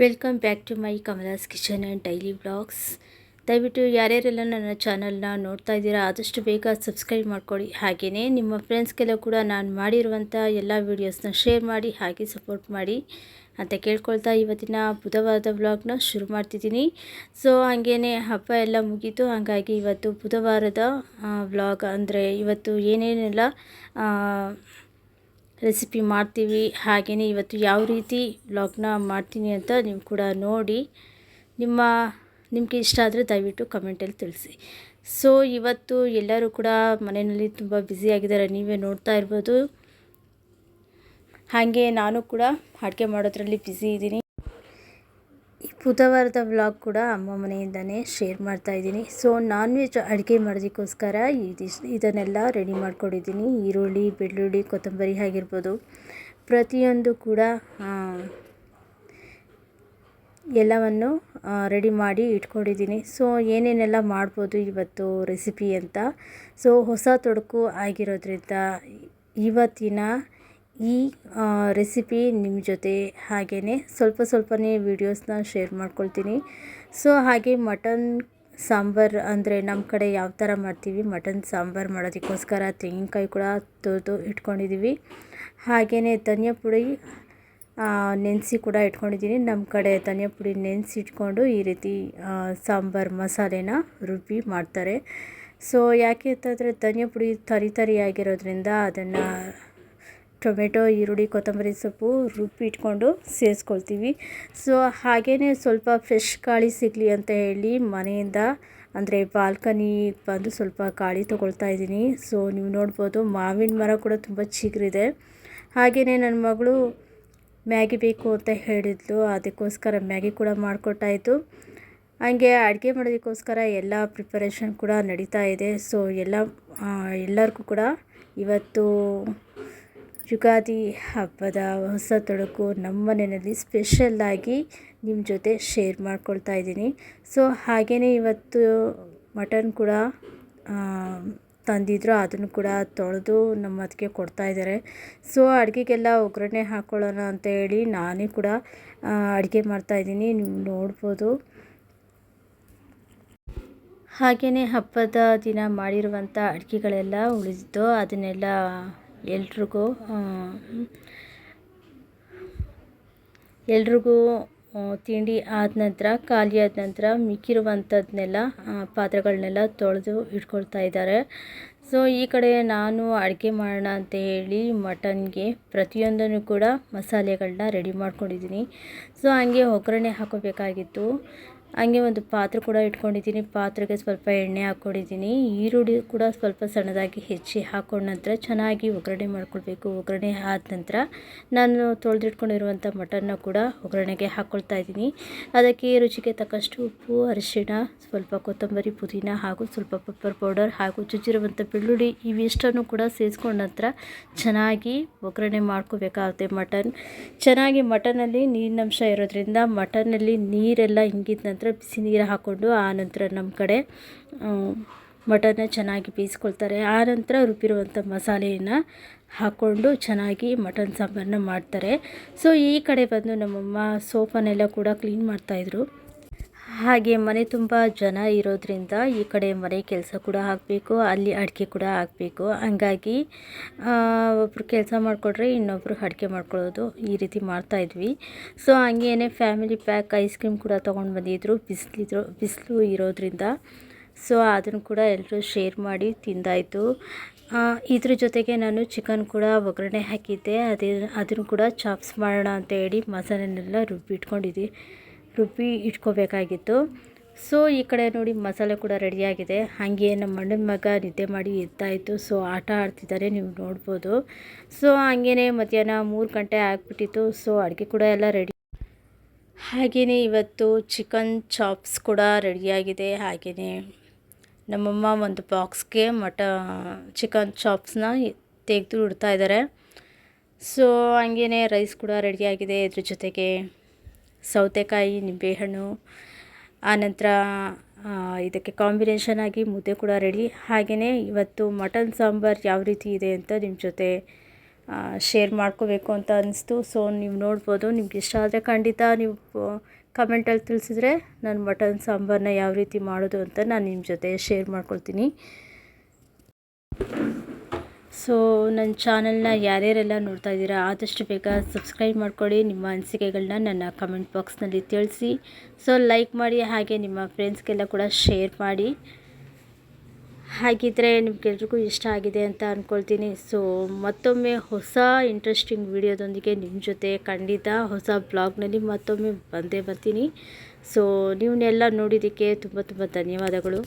Welcome back to my Kamala's kitchen and daily vlogs. ದಯವಿಟ್ಟು ಯಾರ್ಯಾರೆಲ್ಲ ನನ್ನ ಚಾನಲ್ನ ನೋಡ್ತಾ ಇದ್ದೀರಾ ಆದಷ್ಟು ಬೇಗ ಸಬ್ಸ್ಕ್ರೈಬ್ ಮಾಡ್ಕೊಳ್ಳಿ. ಹಾಗೆಯೇ ನಿಮ್ಮ ಫ್ರೆಂಡ್ಸ್ಗೆಲ್ಲ ಕೂಡ ನಾನು ಮಾಡಿರುವಂಥ ಎಲ್ಲ ವೀಡಿಯೋಸ್ನ ಶೇರ್ ಮಾಡಿ ಹಾಗೆ ಸಪೋರ್ಟ್ ಮಾಡಿ ಅಂತ ಕೇಳ್ಕೊಳ್ತಾ ಇವತ್ತಿನ ಬುಧವಾರದ ವ್ಲಾಗ್ನ ಶುರು ಮಾಡ್ತಿದ್ದೀನಿ. ಸೊ ಹಾಗೇ ಹಬ್ಬ ಎಲ್ಲ ಮುಗೀತು, ಹಾಗಾಗಿ ಇವತ್ತು ಬುಧವಾರದ ವ್ಲಾಗ್ ಅಂದರೆ ಇವತ್ತು ಏನೇನೆಲ್ಲ ರೆಸಿಪಿ ಮಾಡ್ತೀವಿ, ಹಾಗೆಯೇ ಇವತ್ತು ಯಾವ ರೀತಿ ವ್ಲಾಗ್ನ ಮಾಡ್ತೀನಿ ಅಂತ ನೀವು ಕೂಡ ನೋಡಿ ನಿಮಗೆ ಇಷ್ಟ ಆದರೆ ದಯವಿಟ್ಟು ಕಮೆಂಟಲ್ಲಿ ತಿಳಿಸಿ. ಸೊ ಇವತ್ತು ಎಲ್ಲರೂ ಕೂಡ ಮನೆಯಲ್ಲಿ ತುಂಬ ಬ್ಯುಸಿಯಾಗಿದ್ದಾರೆ, ನೀವೇ ನೋಡ್ತಾ ಇರ್ಬೋದು. ಹಾಗೆ ನಾನು ಕೂಡ ಅಡುಗೆ ಮಾಡೋದ್ರಲ್ಲಿ ಬ್ಯುಸಿ ಇದ್ದೀನಿ. ಈ ಬುಧವಾರದ ವ್ಲಾಗ್ ಕೂಡ ಅಮ್ಮ ಮನೆಯಿಂದನೇ ಶೇರ್ ಮಾಡ್ತಾಯಿದ್ದೀನಿ. ಸೊ ನಾನ್ ವೆಜ್ ಅಡುಗೆ ಮಾಡೋದಕ್ಕೋಸ್ಕರ ಇದನ್ನೆಲ್ಲ ರೆಡಿ ಮಾಡ್ಕೊಂಡಿದ್ದೀನಿ. ಈರುಳ್ಳಿ, ಬೆಳ್ಳುಳ್ಳಿ, ಕೊತ್ತಂಬರಿ ಆಗಿರ್ಬೋದು, ಪ್ರತಿಯೊಂದು ಕೂಡ ಎಲ್ಲವನ್ನು ರೆಡಿ ಮಾಡಿ ಇಟ್ಕೊಂಡಿದ್ದೀನಿ. ಸೊ ಏನೇನೆಲ್ಲ ಮಾಡ್ಬೋದು ಇವತ್ತು ರೆಸಿಪಿ ಅಂತ. ಸೊ ಹೊಸ ತೊಡಕು ಆಗಿರೋದ್ರಿಂದ ಇವತ್ತಿನ ಈ ರೆಸಿಪಿ ನಿಮ್ಮ ಜೊತೆ ಹಾಗೆಯೇ ಸ್ವಲ್ಪನೇ ವೀಡಿಯೋಸ್ನ ಶೇರ್ ಮಾಡ್ಕೊಳ್ತೀನಿ. ಸೊ ಹಾಗೆ ಮಟನ್ ಸಾಂಬಾರು ಅಂದರೆ ನಮ್ಮ ಕಡೆ ಯಾವ ಥರ ಮಾಡ್ತೀವಿ, ಮಟನ್ ಸಾಂಬಾರು ಮಾಡೋದಕ್ಕೋಸ್ಕರ ತೆಂಗಿನಕಾಯಿ ಕೂಡ ತುರಿದು ಇಟ್ಕೊಂಡಿದ್ದೀವಿ. ಹಾಗೆಯೇ ಧನಿಯಾ ಪುಡಿ ನೆನೆಸಿ ಕೂಡ ಇಟ್ಕೊಂಡಿದ್ದೀನಿ. ನಮ್ಮ ಕಡೆ ಧನಿಯಾ ಪುಡಿ ನೆನೆಸಿ ಇಟ್ಕೊಂಡು ಈ ರೀತಿ ಸಾಂಬಾರು ಮಸಾಲೆನ ರುಬ್ಬಿ ಮಾಡ್ತಾರೆ. ಸೊ ಯಾಕೆ ಅಂತಂದರೆ ಧನಿಯಾ ಪುಡಿ ತರಿಯಾಗಿರೋದ್ರಿಂದ ಅದನ್ನು ಟೊಮೆಟೊ, ಈರುಳ್ಳಿ, ಕೊತ್ತಂಬರಿ ಸೊಪ್ಪು ರುಬ್ಬಿ ಇಟ್ಕೊಂಡು ಸೇರಿಸ್ಕೊಳ್ತೀವಿ. ಸೊ ಹಾಗೆಯೇ ಸ್ವಲ್ಪ ಫ್ರೆಶ್ ಗಾಳಿ ಸಿಗಲಿ ಅಂತ ಹೇಳಿ ಮನೆಯಿಂದ ಅಂದರೆ ಬಾಲ್ಕನಿಗೆ ಬಂದು ಸ್ವಲ್ಪ ಗಾಳಿ ತೊಗೊಳ್ತಾ ಇದ್ದೀನಿ. ಸೊ ನೀವು ನೋಡ್ಬೋದು ಮಾವಿನ ಮರ ಕೂಡ ತುಂಬ ಚಿಗುರಿದೆ. ಹಾಗೆಯೇ ನನ್ನ ಮಗಳು ಮ್ಯಾಗಿ ಬೇಕು ಅಂತ ಹೇಳಿದ್ಲು, ಅದಕ್ಕೋಸ್ಕರ ಮ್ಯಾಗಿ ಕೂಡ ಮಾಡಿಕೊಟ್ಟಾಯಿತು. ಹಾಗೆ ಅಡುಗೆ ಮಾಡೋದಕ್ಕೋಸ್ಕರ ಎಲ್ಲ ಪ್ರಿಪರೇಷನ್ ಕೂಡ ನಡೀತಾ ಇದೆ. ಸೊ ಎಲ್ಲರಿಗೂ ಕೂಡ ಇವತ್ತು ಯುಗಾದಿ ಹಬ್ಬದ ಹೊಸ ತೊಡಕು ನಮ್ಮ ಮನೆಯಲ್ಲಿ ಸ್ಪೆಷಲ್ಲಾಗಿ ನಿಮ್ಮ ಜೊತೆ ಶೇರ್ ಮಾಡ್ಕೊಳ್ತಾ ಇದ್ದೀನಿ. ಸೊ ಹಾಗೆಯೇ ಇವತ್ತು ಮಟನ್ ಕೂಡ ತಂದಿದ್ರು, ಅದನ್ನು ಕೂಡ ತೊಳೆದು ನಮ್ಮ ಅದಕ್ಕೆ ಕೊಡ್ತಾಯಿದ್ದಾರೆ. ಸೊ ಅಡುಗೆಗೆಲ್ಲ ಒಗ್ಗರಣೆ ಹಾಕ್ಕೊಳ್ಳೋಣ ಅಂತ ಹೇಳಿ ನಾನೇ ಕೂಡ ಅಡುಗೆ ಮಾಡ್ತಾಯಿದ್ದೀನಿ, ನೀವು ನೋಡ್ಬೋದು. ಹಾಗೆಯೇ ಹಬ್ಬದ ದಿನ ಮಾಡಿರುವಂಥ ಅಡುಗೆಗಳೆಲ್ಲ ಉಳಿದಿತ್ತು, ಅದನ್ನೆಲ್ಲ ಎಲ್ರಿಗೂ ತಿಂಡಿ ಆದ ನಂತರ ಖಾಲಿ ಆದ ನಂತರ ಮಿಕ್ಕಿರುವಂಥದ್ದನ್ನೆಲ್ಲ ಪಾತ್ರೆಗಳನ್ನೆಲ್ಲ ತೊಳೆದು ಇಟ್ಕೊಳ್ತಾ ಇದ್ದಾರೆ. ಸೊ ಈ ಕಡೆ ನಾನು ಅಡುಗೆ ಮಾಡೋಣ ಅಂತ ಹೇಳಿ ಮಟನ್ಗೆ ಪ್ರತಿಯೊಂದನ್ನು ಕೂಡ ಮಸಾಲೆಗಳನ್ನ ರೆಡಿ ಮಾಡ್ಕೊಂಡಿದ್ದೀನಿ. ಸೊ ಹಂಗೆ ಒಗ್ಗರಣೆ ಹಾಕೋಬೇಕಾಗಿತ್ತು. ಹಂಗೆ ಒಂದು ಪಾತ್ರೆ ಕೂಡ ಇಟ್ಕೊಂಡಿದ್ದೀನಿ, ಪಾತ್ರೆಗೆ ಸ್ವಲ್ಪ ಎಣ್ಣೆ ಹಾಕ್ಕೊಂಡಿದ್ದೀನಿ. ಈರುಳ್ಳಿ ಕೂಡ ಸ್ವಲ್ಪ ಸಣ್ಣದಾಗಿ ಹೆಚ್ಚಿ ಹಾಕೊಂಡ ನಂತರ ಚೆನ್ನಾಗಿ ಒಗ್ಗರಣೆ ಮಾಡ್ಕೊಳ್ಬೇಕು. ಒಗ್ಗರಣೆ ಆದ ನಂತರ ನಾನು ತೊಳೆದಿಟ್ಕೊಂಡಿರುವಂಥ ಮಟನ್ನ ಕೂಡ ಒಗ್ಗರಣೆಗೆ ಹಾಕ್ಕೊಳ್ತಾ ಇದ್ದೀನಿ. ಅದಕ್ಕೆ ರುಚಿಗೆ ತಕ್ಕಷ್ಟು ಉಪ್ಪು, ಅರಿಶಿಣ, ಸ್ವಲ್ಪ ಕೊತ್ತಂಬರಿ, ಪುದೀನ ಹಾಗೂ ಸ್ವಲ್ಪ ಪೆಪ್ಪರ್ ಪೌಡರ್ ಹಾಗೂ ಜಜ್ಜಿರುವಂಥ ಬೆಳ್ಳುಳ್ಳಿ ಇವಿಷ್ಟನ್ನು ಕೂಡ ಸೇರಿಸ್ಕೊಂಡ ನಂತರ ಚೆನ್ನಾಗಿ ಒಗ್ಗರಣೆ ಮಾಡ್ಕೋಬೇಕಾಗುತ್ತೆ. ಚೆನ್ನಾಗಿ ಮಟನಲ್ಲಿ ನೀರಿನಂಶ ಇರೋದ್ರಿಂದ ಮಟನಲ್ಲಿ ನೀರೆಲ್ಲ ಇಂಗಿದ ನಂತರ ಬಿಸಿ ನೀರು ಹಾಕ್ಕೊಂಡು ಆನಂತರ ನಮ್ಮ ಕಡೆ ಮಟನ್ನ ಚೆನ್ನಾಗಿ ಬೇಯಿಸ್ಕೊಳ್ತಾರೆ. ಆನಂತರ ರುಬ್ಬಿರುವಂಥ ಮಸಾಲೆಯನ್ನು ಹಾಕ್ಕೊಂಡು ಚೆನ್ನಾಗಿ ಮಟನ್ ಸಾಂಬಾರನ್ನ ಮಾಡ್ತಾರೆ. ಸೊ ಈ ಕಡೆ ಬಂದು ನಮ್ಮಮ್ಮ ಸೋಫಾನೆಲ್ಲ ಕೂಡ ಕ್ಲೀನ್ ಮಾಡ್ತಾಯಿದ್ರು. ಹಾಗೆ ಮನೆ ತುಂಬ ಜನ ಇರೋದ್ರಿಂದ ಈ ಕಡೆ ಮನೆ ಕೆಲಸ ಕೂಡ ಆಗಬೇಕು, ಅಲ್ಲಿ ಅಡುಗೆ ಕೂಡ ಆಗಬೇಕು. ಹಂಗಾಗಿ ಒಬ್ಬರು ಕೆಲಸ ಮಾಡಿಕೊಟ್ರೆ ಇನ್ನೊಬ್ಬರು ಅಡುಗೆ ಮಾಡ್ಕೊಳ್ಳೋದು, ಈ ರೀತಿ ಮಾಡ್ತಾಯಿದ್ವಿ. ಸೊ ಹಂಗೇನೆ ಫ್ಯಾಮಿಲಿ ಪ್ಯಾಕ್ ಐಸ್ ಕ್ರೀಮ್ ಕೂಡ ತೊಗೊಂಡು ಬಂದಿದ್ದರು, ಬಿಸಿಲು ಇರೋದ್ರಿಂದ. ಸೊ ಅದನ್ನು ಕೂಡ ಎಲ್ಲರೂ ಶೇರ್ ಮಾಡಿ ತಿಂದಾಯಿತು. ಇದ್ರ ಜೊತೆಗೆ ನಾನು ಚಿಕನ್ ಕೂಡ ಒಗ್ಗರಣೆ ಹಾಕಿದ್ದೆ, ಅದನ್ನು ಕೂಡ ಚಾಪ್ಸ್ ಮಾಡೋಣ ಅಂತ ಹೇಳಿ ಮಸಾಲೆನೆಲ್ಲ ರುಬ್ಬಿ ಇಟ್ಕೋಬೇಕಾಗಿತ್ತು. ಸೊ ಈ ಕಡೆ ನೋಡಿ ಮಸಾಲೆ ಕೂಡ ರೆಡಿಯಾಗಿದೆ. ಹಾಗೆ ನಮ್ಮ ಅಣ್ಣನ ಮಗ ನಿದ್ದೆ ಮಾಡಿ ಎದ್ದಾಯಿತು. ಸೊ ಆಟ ಆಡ್ತಿದ್ದಾರೆ, ನೀವು ನೋಡ್ಬೋದು. ಸೊ ಹಾಗೇ ಮಧ್ಯಾಹ್ನ 3 ಗಂಟೆ ಆಗಿಬಿಟ್ಟಿತ್ತು. ಸೊ ಅಡುಗೆ ಕೂಡ ಎಲ್ಲ ರೆಡಿ. ಹಾಗೆಯೇ ಇವತ್ತು ಚಿಕನ್ ಚಾಪ್ಸ್ ಕೂಡ ರೆಡಿಯಾಗಿದೆ. ಹಾಗೆಯೇ ನಮ್ಮಮ್ಮ ಒಂದು ಬಾಕ್ಸ್ಗೆ ಚಿಕನ್ ಚಾಪ್ಸ್ನ ತೆಗೆದು ಇಡ್ತಾ ಇದ್ದಾರೆ. ಸೊ ಹಾಗೇ ರೈಸ್ ಕೂಡ ರೆಡಿಯಾಗಿದೆ. ಇದ್ರ ಜೊತೆಗೆ ಸೌತೆಕಾಯಿ, ನಿಂಬೆಹಣ್ಣು, ಆನಂತರ ಇದಕ್ಕೆ ಕಾಂಬಿನೇಷನ್ ಆಗಿ ಮುದ್ದೆ ಕೂಡ ರೆಡಿ. ಹಾಗೆಯೇ ಇವತ್ತು ಮಟನ್ ಸಾಂಬಾರು ಯಾವ ರೀತಿ ಇದೆ ಅಂತ ನಿಮ್ಮ ಜೊತೆ ಶೇರ್ ಮಾಡ್ಕೋಬೇಕು ಅಂತ ಅನಿಸ್ತು. ಸೊ ನೀವು ನೋಡ್ಬೋದು. ನಿಮ್ಗೆ ಇಷ್ಟ ಆದರೆ ಖಂಡಿತ ನೀವು ಕಮೆಂಟಲ್ಲಿ ತಿಳಿಸಿದ್ರೆ ನಾನು ಮಟನ್ ಸಾಂಬಾರನ್ನ ಯಾವ ರೀತಿ ಮಾಡೋದು ಅಂತ ನಾನು ನಿಮ್ಮ ಜೊತೆ ಶೇರ್ ಮಾಡ್ಕೊಳ್ತೀನಿ. ಸೊ ನನ್ನ ಚಾನಲ್ನ ಯಾರ್ಯಾರೆಲ್ಲ ನೋಡ್ತಾ ಇದ್ದೀರಾ ಆದಷ್ಟು ಬೇಗ ಸಬ್ಸ್ಕ್ರೈಬ್ ಮಾಡ್ಕೊಳ್ಳಿ. ನಿಮ್ಮ ಅನಿಸಿಕೆಗಳನ್ನ ನನ್ನ ಕಮೆಂಟ್ ಬಾಕ್ಸ್ನಲ್ಲಿ ತಿಳಿಸಿ. ಸೊ ಲೈಕ್ ಮಾಡಿ, ಹಾಗೆ ನಿಮ್ಮ ಫ್ರೆಂಡ್ಸ್ಗೆಲ್ಲ ಕೂಡ ಶೇರ್ ಮಾಡಿ. ಹಾಗಿದ್ದರೆ ನಿಮ್ಗೆಲ್ರಿಗೂ ಇಷ್ಟ ಆಗಿದೆ ಅಂತ ಅಂದ್ಕೊಳ್ತೀನಿ. ಸೊ ಮತ್ತೊಮ್ಮೆ ಹೊಸ ಇಂಟ್ರೆಸ್ಟಿಂಗ್ ವಿಡಿಯೋದೊಂದಿಗೆ ನಿಮ್ಮ ಜೊತೆ ಖಂಡಿತ ಹೊಸ ಬ್ಲಾಗ್ನಲ್ಲಿ ಮತ್ತೊಮ್ಮೆ ಬಂದೇ ಬರ್ತೀನಿ. ಸೊ ನೀವನ್ನೆಲ್ಲ ನೋಡಿದ್ದಕ್ಕೆ ತುಂಬ ತುಂಬ ಧನ್ಯವಾದಗಳು.